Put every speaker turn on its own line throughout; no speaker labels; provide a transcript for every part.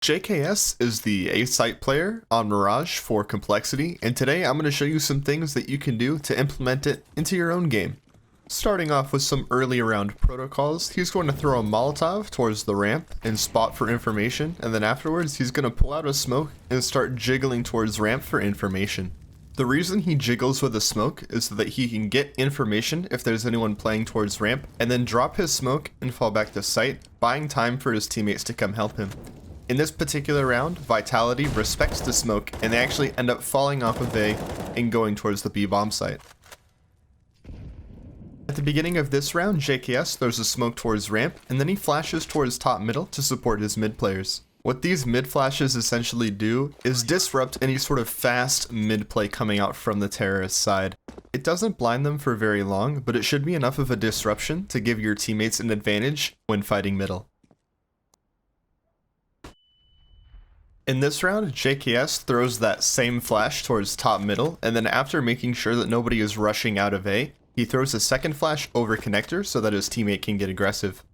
JKS is the A-site player on Mirage for complexity, and today I'm going to show you some things that you can do to implement it into your own game. Starting off with some early round protocols, he's going to throw a Molotov towards the ramp and spot for information, and then afterwards he's going to pull out a smoke and start jiggling towards ramp for information. The reason he jiggles with a smoke is so that he can get information if there's anyone playing towards ramp, and then drop his smoke and fall back to site, buying time for his teammates to come help him. In this particular round, Vitality respects the smoke, and they actually end up falling off of A and going towards the B bomb site. At the beginning of this round, JKS throws a smoke towards ramp, and then he flashes towards top middle to support his mid players. What these mid flashes essentially do is disrupt any sort of fast mid play coming out from the terrorist side. It doesn't blind them for very long, but it should be enough of a disruption to give your teammates an advantage when fighting middle. In this round, JKS throws that same flash towards top middle, and then after making sure that nobody is rushing out of A, he throws a second flash over connector so that his teammate can get aggressive.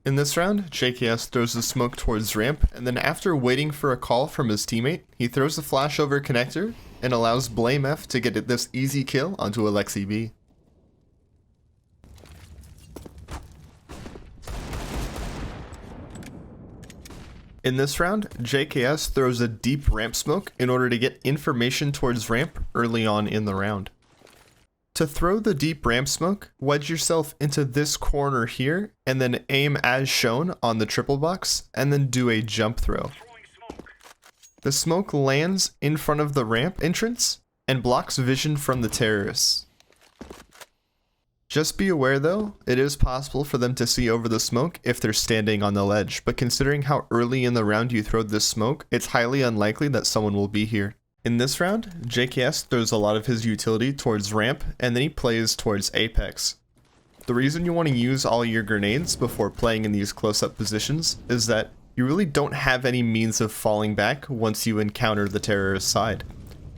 In this round, JKS throws a smoke towards ramp, and then after waiting for a call from his teammate, he throws a flash over connector and allows Blame F to get this easy kill onto Alexi B. In this round, JKS throws a deep ramp smoke in order to get information towards ramp early on in the round. To throw the deep ramp smoke, wedge yourself into this corner here, and then aim as shown on the triple box, and then do a jump throw. The smoke lands in front of the ramp entrance, and blocks vision from the terrorists. Just be aware though, it is possible for them to see over the smoke if they're standing on the ledge, but considering how early in the round you throw this smoke, it's highly unlikely that someone will be here. In this round, JKS throws a lot of his utility towards ramp, and then he plays towards Apex. The reason you want to use all your grenades before playing in these close-up positions is that you really don't have any means of falling back once you encounter the terrorist side.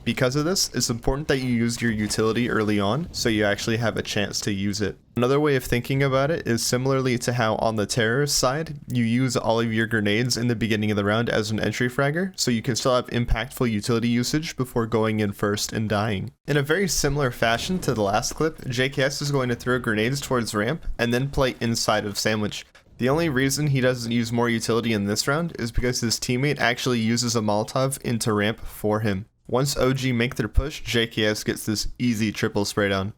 Because of this, it's important that you use your utility early on so you actually have a chance to use it. Another way of thinking about it is similarly to how on the terrorist side, you use all of your grenades in the beginning of the round as an entry fragger, so you can still have impactful utility usage before going in first and dying. In a very similar fashion to the last clip, JKS is going to throw grenades towards ramp and then play inside of sandwich. The only reason he doesn't use more utility in this round is because his teammate actually uses a Molotov into ramp for him. Once OG make their push, JKS gets this easy triple spray down.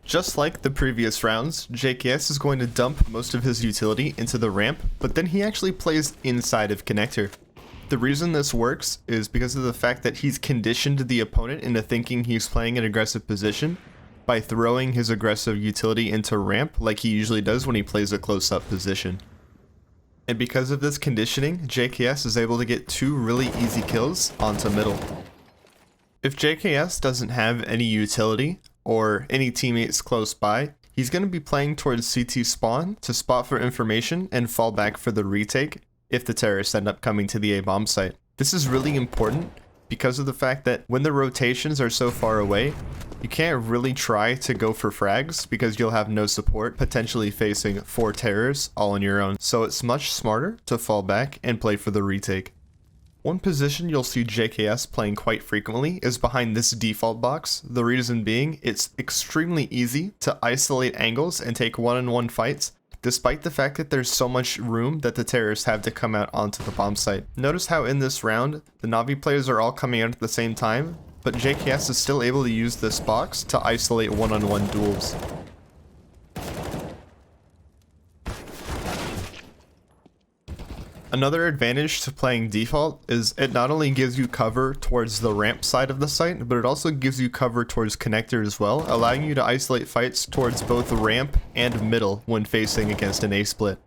Just like the previous rounds, JKS is going to dump most of his utility into the ramp, but then he actually plays inside of connector. The reason this works is because of the fact that he's conditioned the opponent into thinking he's playing an aggressive position by throwing his aggressive utility into ramp like he usually does when he plays a close-up position. And because of this conditioning, JKS is able to get two really easy kills onto middle. If JKS doesn't have any utility or any teammates close by, he's going to be playing towards CT spawn to spot for information and fall back for the retake if the terrorists end up coming to the A bomb site. This is really important because of the fact that when the rotations are so far away, you can't really try to go for frags because you'll have no support, potentially facing 4 terrors all on your own. So it's much smarter to fall back and play for the retake. One position you'll see JKS playing quite frequently is behind this default box. The reason being, it's extremely easy to isolate angles and take one-on-one fights, despite the fact that there's so much room that the terrorists have to come out onto the bomb site. Notice how in this round, the Navi players are all coming out at the same time, but JKS is still able to use this box to isolate one-on-one duels. Another advantage to playing default is it not only gives you cover towards the ramp side of the site, but it also gives you cover towards connector as well, allowing you to isolate fights towards both ramp and middle when facing against an A split.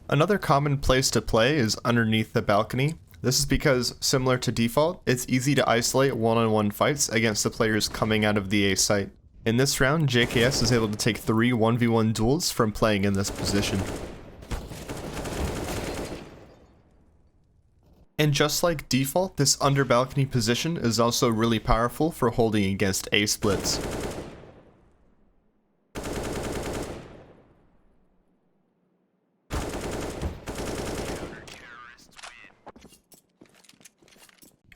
Another common place to play is underneath the balcony. This is because, similar to default, it's easy to isolate one-on-one fights against the players coming out of the A site. In this round, JKS is able to take 3 1v1 duels from playing in this position. And just like default, this under balcony position is also really powerful for holding against A splits.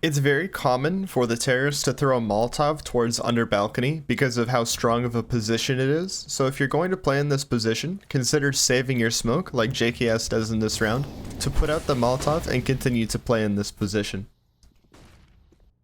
It's very common for the terrorists to throw a Molotov towards under balcony because of how strong of a position it is, so if you're going to play in this position, consider saving your smoke like JKS does in this round, to put out the Molotov and continue to play in this position.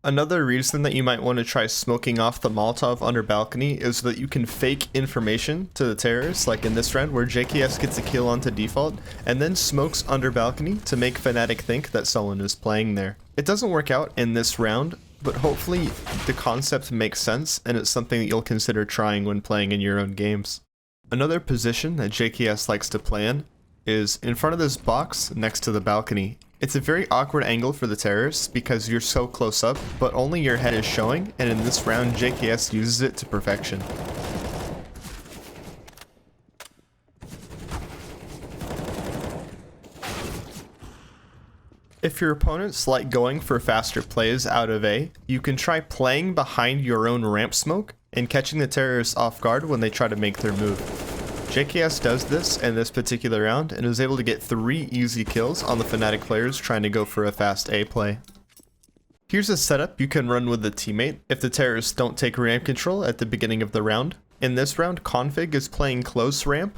Another reason that you might want to try smoking off the Molotov under balcony is that you can fake information to the terrorists, like in this round where JKS gets a kill onto default, and then smokes under balcony to make Fnatic think that someone is playing there. It doesn't work out in this round, but hopefully the concept makes sense and it's something that you'll consider trying when playing in your own games. Another position that JKS likes to play in is in front of this box next to the balcony. It's a very awkward angle for the terrorists because you're so close up, but only your head is showing, and in this round JKS uses it to perfection. If your opponents like going for faster plays out of A, you can try playing behind your own ramp smoke and catching the terrorists off guard when they try to make their move. JKS does this in this particular round and is able to get 3 easy kills on the Fnatic players trying to go for a fast A play. Here's a setup you can run with a teammate if the terrorists don't take ramp control at the beginning of the round. In this round, Config is playing close ramp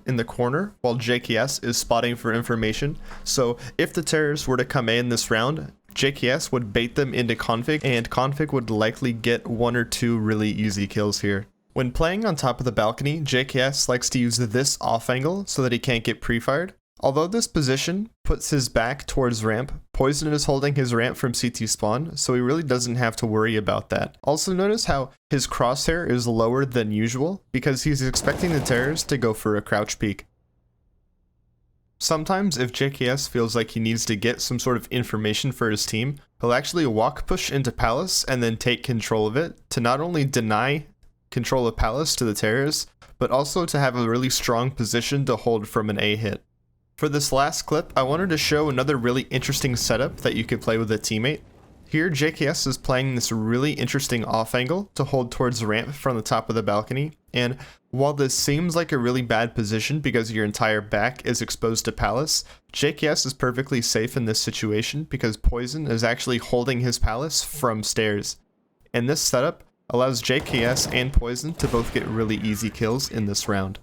in the corner while JKS is spotting for information, so if the terrorists were to come A in this round, JKS would bait them into Config and Config would likely get 1 or 2 really easy kills here. When playing on top of the balcony, JKS likes to use this off angle so that he can't get pre-fired. Although this position puts his back towards ramp, Poison is holding his ramp from CT spawn, so he really doesn't have to worry about that. Also notice how his crosshair is lower than usual, because he's expecting the terrorists to go for a crouch peek. Sometimes if JKS feels like he needs to get some sort of information for his team, he'll actually walk push into Palace and then take control of it to not only deny control of Palace to the terrorists, but also to have a really strong position to hold from an A hit. For this last clip, I wanted to show another really interesting setup that you could play with a teammate. Here, JKS is playing this really interesting off angle to hold towards ramp from the top of the balcony, and while this seems like a really bad position because your entire back is exposed to Palace, JKS is perfectly safe in this situation because Poison is actually holding his Palace from stairs. And this setup allows JKS and Poison to both get really easy kills in this round.